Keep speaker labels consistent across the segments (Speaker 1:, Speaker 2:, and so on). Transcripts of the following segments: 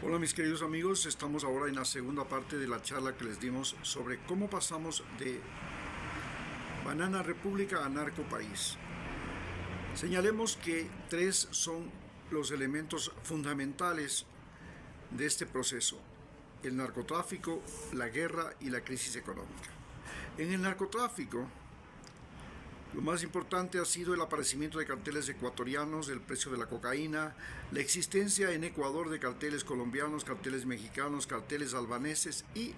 Speaker 1: Hola mis queridos amigos, estamos ahora en la segunda parte de la charla que les dimos sobre cómo pasamos de banana república a narco país. Señalemos que tres son los elementos fundamentales de este proceso: el narcotráfico, la guerra y la crisis económica. En el narcotráfico, lo más importante ha sido el aparecimiento de carteles ecuatorianos, el precio de la cocaína, la existencia en Ecuador de carteles colombianos, carteles mexicanos, carteles albaneses y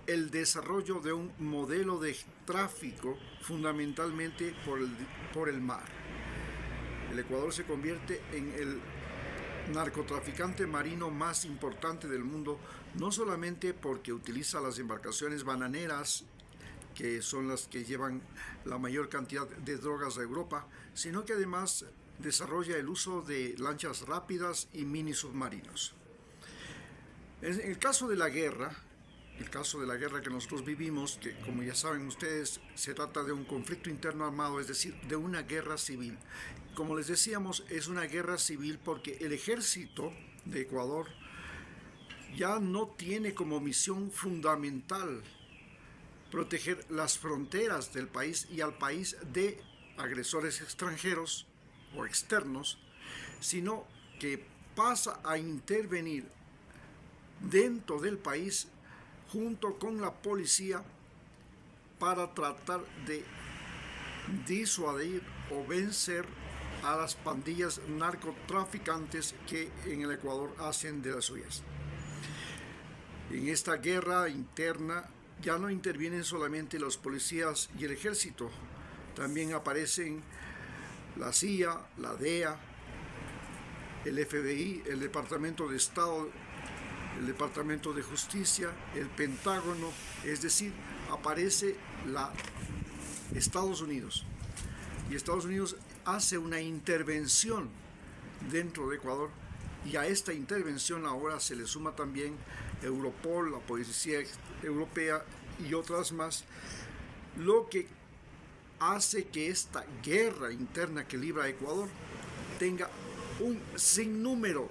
Speaker 1: el desarrollo de un modelo de tráfico fundamentalmente por el mar. El Ecuador se convierte en el narcotraficante marino más importante del mundo, no solamente porque utiliza las embarcaciones bananeras, que son las que llevan la mayor cantidad de drogas a Europa, sino que además desarrolla el uso de lanchas rápidas y mini submarinos. En el caso de la guerra, que nosotros vivimos, que como ya saben ustedes, se trata de un conflicto interno armado, es decir, de una guerra civil. Como les decíamos, es una guerra civil porque el ejército de Ecuador ya no tiene como misión fundamental proteger las fronteras del país y al país de agresores extranjeros o externos, sino que pasa a intervenir dentro del país junto con la policía para tratar de disuadir o vencer a las pandillas narcotraficantes que en el Ecuador hacen de las suyas. En esta guerra interna ya no intervienen solamente los policías y el ejército, también aparecen la CIA, la DEA, el FBI, el Departamento de Estado, el Departamento de Justicia, el Pentágono, es decir, aparece Estados Unidos. Y Estados Unidos hace una intervención dentro de Ecuador, y a esta intervención ahora se le suma también Europol, la Policía Europea y otras más, lo que hace que esta guerra interna que libra Ecuador tenga un sinnúmero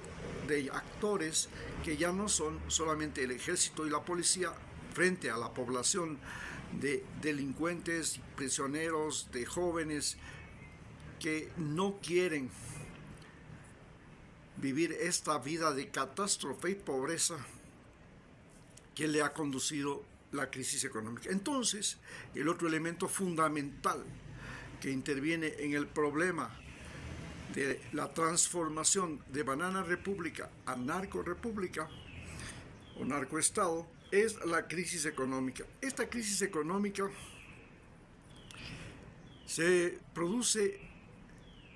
Speaker 1: de actores que ya no son solamente el ejército y la policía frente a la población de delincuentes, prisioneros, de jóvenes que no quieren vivir esta vida de catástrofe y pobreza que le ha conducido la crisis económica. Entonces, el otro elemento fundamental que interviene en el problema de la transformación de banana república a narco república o narcoestado es la crisis económica. Esta crisis económica se produce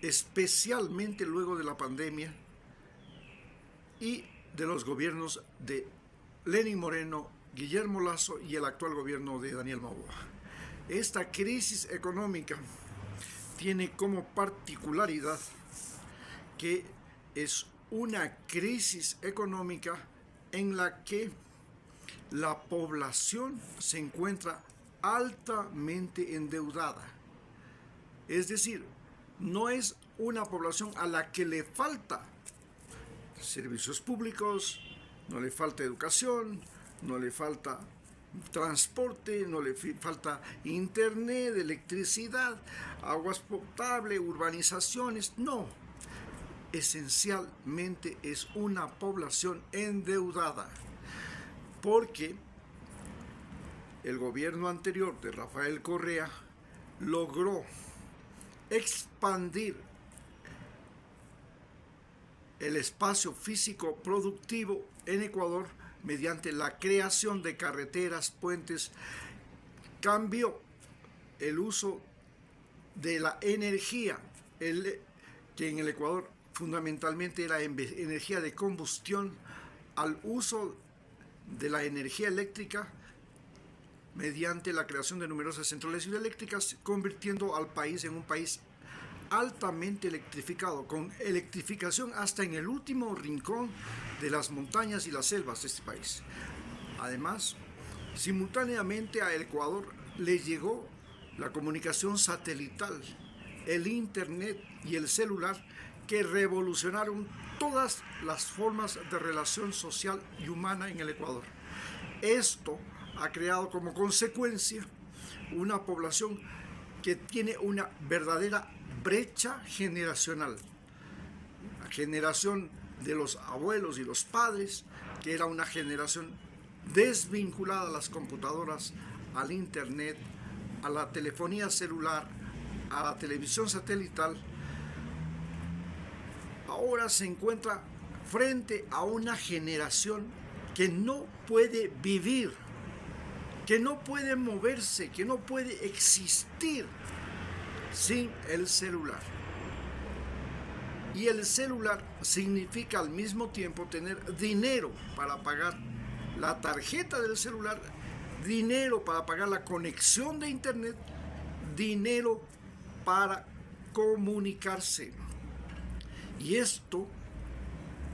Speaker 1: especialmente luego de la pandemia y de los gobiernos de Lenín Moreno, Guillermo Lasso y el actual gobierno de Daniel Noboa. Esta crisis económica tiene como particularidad que es una crisis económica en la que la población se encuentra altamente endeudada. Es decir, no es una población a la que le falta servicios públicos, no le falta educación, no le falta transporte, no le falta internet, electricidad, aguas potables, urbanizaciones, no. Esencialmente es una población endeudada, porque el gobierno anterior de Rafael Correa logró expandir el espacio físico productivo en Ecuador mediante la creación de carreteras, puentes, cambió el uso de la energía, que en el Ecuador fundamentalmente era energía de combustión, al uso de la energía eléctrica mediante la creación de numerosas centrales hidroeléctricas, convirtiendo al país en un país altamente electrificado, con electrificación hasta en el último rincón de las montañas y las selvas de este país. Además, simultáneamente a Ecuador le llegó la comunicación satelital, el internet y el celular, que revolucionaron todas las formas de relación social y humana en el Ecuador. Esto ha creado como consecuencia una población que tiene una verdadera brecha generacional. La generación de los abuelos y los padres, que era una generación desvinculada a las computadoras, al internet, a la telefonía celular, a la televisión satelital, ahora se encuentra frente a una generación que no puede vivir, que no puede moverse, que no puede existir sin el celular. Y el celular significa al mismo tiempo tener dinero para pagar la tarjeta del celular, dinero para pagar la conexión de internet, dinero para comunicarse. Y esto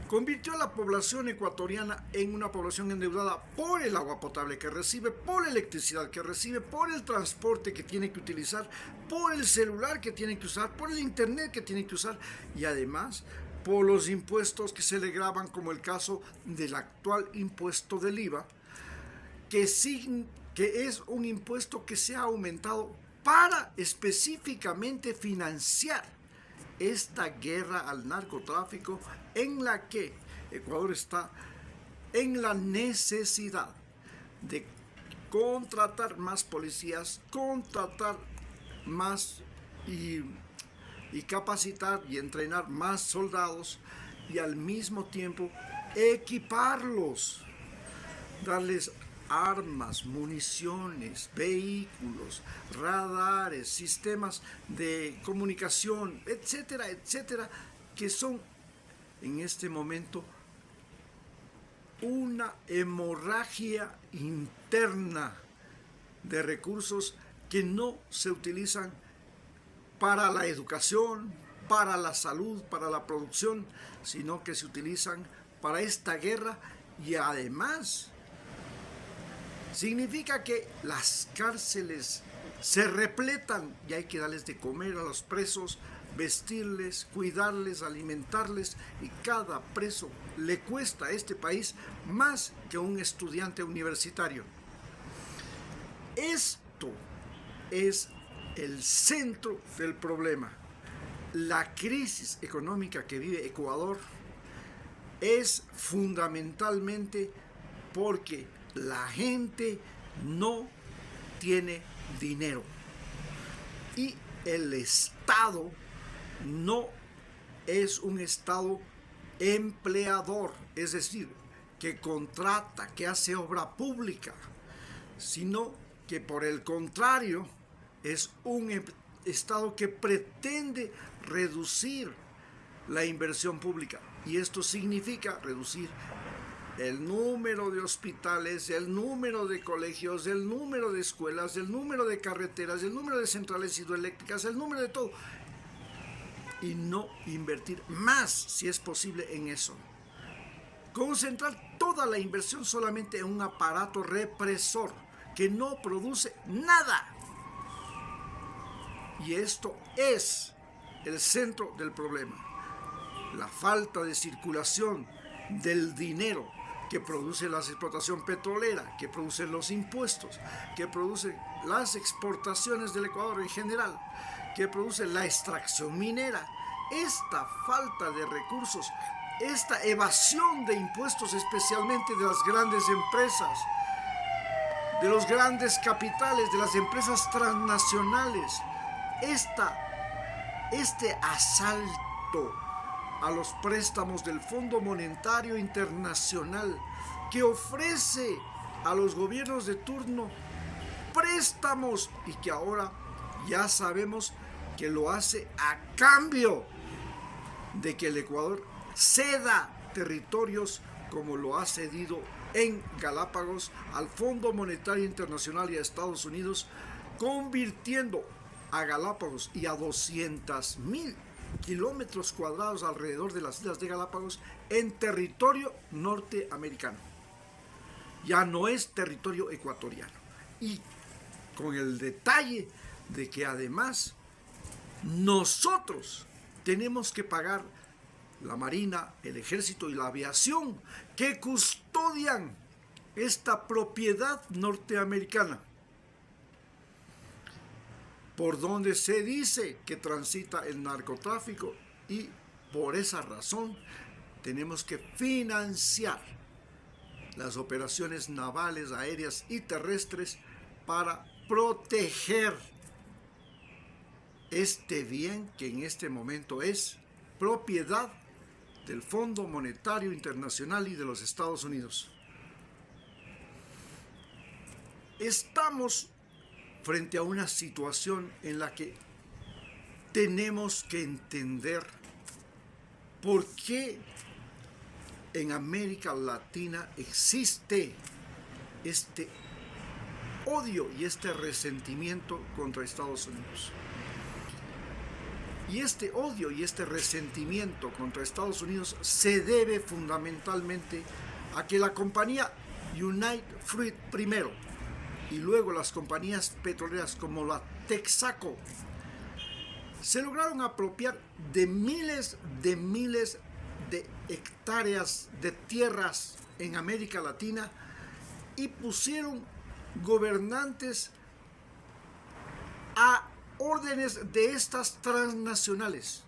Speaker 1: convirtió a la población ecuatoriana en una población endeudada por el agua potable que recibe, por la electricidad que recibe, por el transporte que tiene que utilizar, por el celular que tiene que usar, por el internet que tiene que usar y además por los impuestos que se le graban, como el caso del actual impuesto del IVA, que es un impuesto que se ha aumentado para específicamente financiar esta guerra al narcotráfico, en la que Ecuador está en la necesidad de contratar más policías, contratar más y capacitar y entrenar más soldados y al mismo tiempo equiparlos, darles armas, municiones, vehículos, radares, sistemas de comunicación, etcétera, etcétera, que son en este momento una hemorragia interna de recursos que no se utilizan para la educación, para la salud, para la producción, sino que se utilizan para esta guerra y además significa que las cárceles se repletan y hay que darles de comer a los presos, vestirles, cuidarles, alimentarles y cada preso le cuesta a este país más que un estudiante universitario. Esto es el centro del problema. La crisis económica que vive Ecuador es fundamentalmente porque la gente no tiene dinero y el Estado no es un Estado empleador, es decir, que contrata, que hace obra pública, sino que por el contrario es un Estado que pretende reducir la inversión pública y esto significa reducir el número de hospitales, el número de colegios, el número de escuelas, el número de carreteras, el número de centrales hidroeléctricas, el número de todo. Y no invertir más, si es posible, en eso. Concentrar toda la inversión solamente en un aparato represor que no produce nada. Y esto es el centro del problema. La falta de circulación del dinero que produce la explotación petrolera, que produce los impuestos, que produce las exportaciones del Ecuador en general, que produce la extracción minera. Esta falta de recursos, esta evasión de impuestos, especialmente de las grandes empresas, de los grandes capitales, de las empresas transnacionales, este asalto a los préstamos del Fondo Monetario Internacional, que ofrece a los gobiernos de turno préstamos y que ahora ya sabemos que lo hace a cambio de que el Ecuador ceda territorios como lo ha cedido en Galápagos al Fondo Monetario Internacional y a Estados Unidos, convirtiendo a Galápagos y a 200,000 kilómetros cuadrados alrededor de las islas de Galápagos en territorio norteamericano. Ya no es territorio ecuatoriano. Y con el detalle de que además nosotros tenemos que pagar la Marina, el Ejército y la aviación que custodian esta propiedad norteamericana, por donde se dice que transita el narcotráfico, y por esa razón tenemos que financiar las operaciones navales, aéreas y terrestres para proteger este bien que en este momento es propiedad del Fondo Monetario Internacional y de los Estados Unidos. Estamos frente a una situación en la que tenemos que entender por qué en América Latina existe este odio y este resentimiento contra Estados Unidos. Y este odio y este resentimiento contra Estados Unidos se debe fundamentalmente a que la compañía United Fruit primero y luego las compañías petroleras como la Texaco se lograron apropiar de miles de hectáreas de tierras en América Latina y pusieron gobernantes a órdenes de estas transnacionales.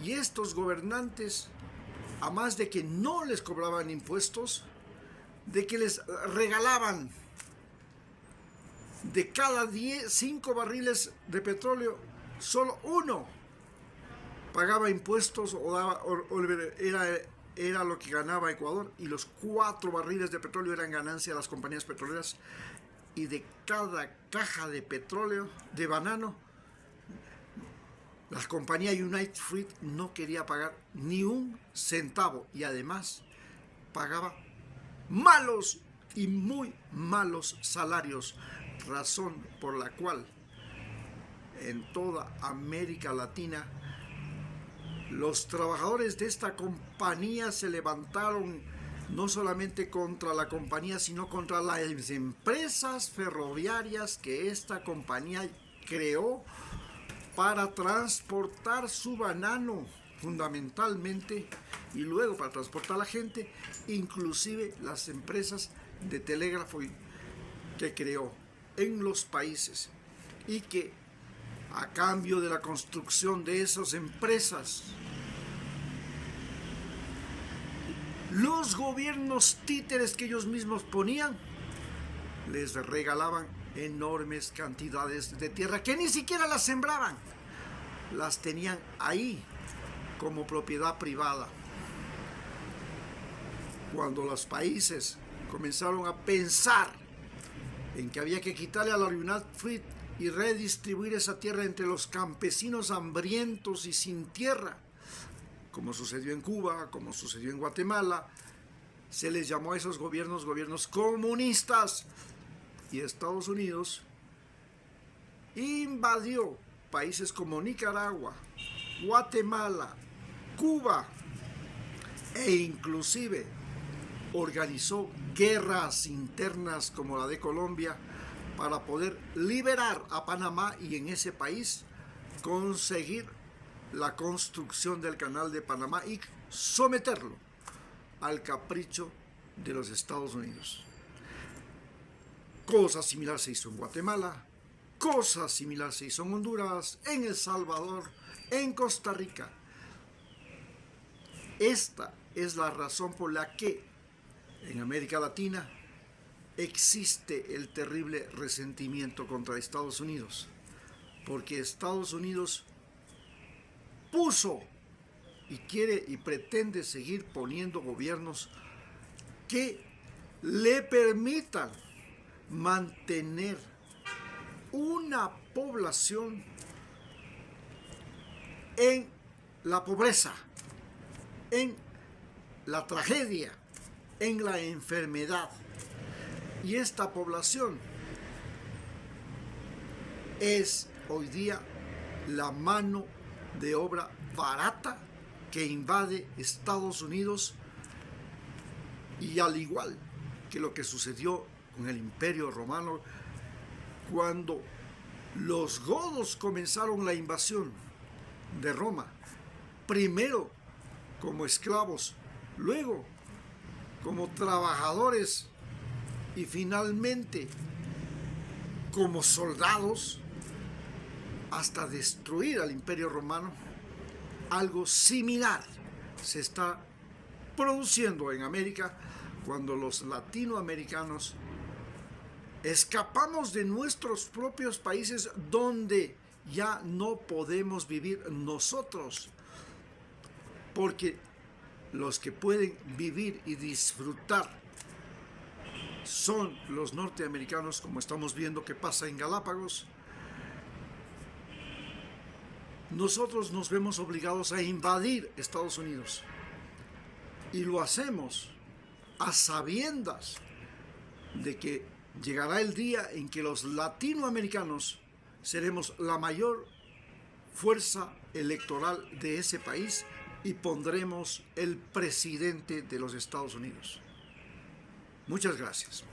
Speaker 1: Y estos gobernantes, a más de que no les cobraban impuestos, de que les regalaban de cada 5 barriles de petróleo, solo uno pagaba impuestos era lo que ganaba Ecuador, y los 4 barriles de petróleo eran ganancia de las compañías petroleras. Y de cada caja de petróleo, de banano, la compañía United Fruit no quería pagar ni un centavo, y además pagaba malos y muy malos salarios, razón por la cual en toda América Latina los trabajadores de esta compañía se levantaron no solamente contra la compañía, sino contra las empresas ferroviarias que esta compañía creó para transportar su banano fundamentalmente, y luego para transportar a la gente, inclusive las empresas de telégrafo que creó en los países, y que a cambio de la construcción de esas empresas, los gobiernos títeres que ellos mismos ponían les regalaban enormes cantidades de tierra que ni siquiera las sembraban, las tenían ahí como propiedad privada. Cuando los países comenzaron a pensar en que había que quitarle a la United Fruit y redistribuir esa tierra entre los campesinos hambrientos y sin tierra, como sucedió en Cuba, como sucedió en Guatemala, se les llamó a esos gobiernos comunistas, y Estados Unidos invadió países como Nicaragua, Guatemala, Cuba, e inclusive organizó guerras internas como la de Colombia para poder liberar a Panamá y en ese país conseguir la construcción del canal de Panamá y someterlo al capricho de los Estados Unidos. Cosa similar se hizo en Guatemala, cosa similar se hizo en Honduras, en El Salvador, en Costa Rica. Esta es la razón por la que en América Latina existe el terrible resentimiento contra Estados Unidos, porque Estados Unidos puso y quiere y pretende seguir poniendo gobiernos que le permitan mantener una población en la pobreza, en la tragedia, en la enfermedad. Y esta población es hoy día la mano de obra barata que invade Estados Unidos, y al igual que lo que sucedió con el Imperio Romano, cuando los godos comenzaron la invasión de Roma, primero como esclavos, luego como trabajadores y finalmente como soldados hasta destruir al Imperio Romano. Algo similar se está produciendo en América cuando los latinoamericanos escapamos de nuestros propios países donde ya no podemos vivir nosotros, porque los que pueden vivir y disfrutar son los norteamericanos, como estamos viendo que pasa en Galápagos. Nosotros nos vemos obligados a invadir Estados Unidos y lo hacemos a sabiendas de que llegará el día en que los latinoamericanos seremos la mayor fuerza electoral de ese país y pondremos el presidente de los Estados Unidos. Muchas gracias.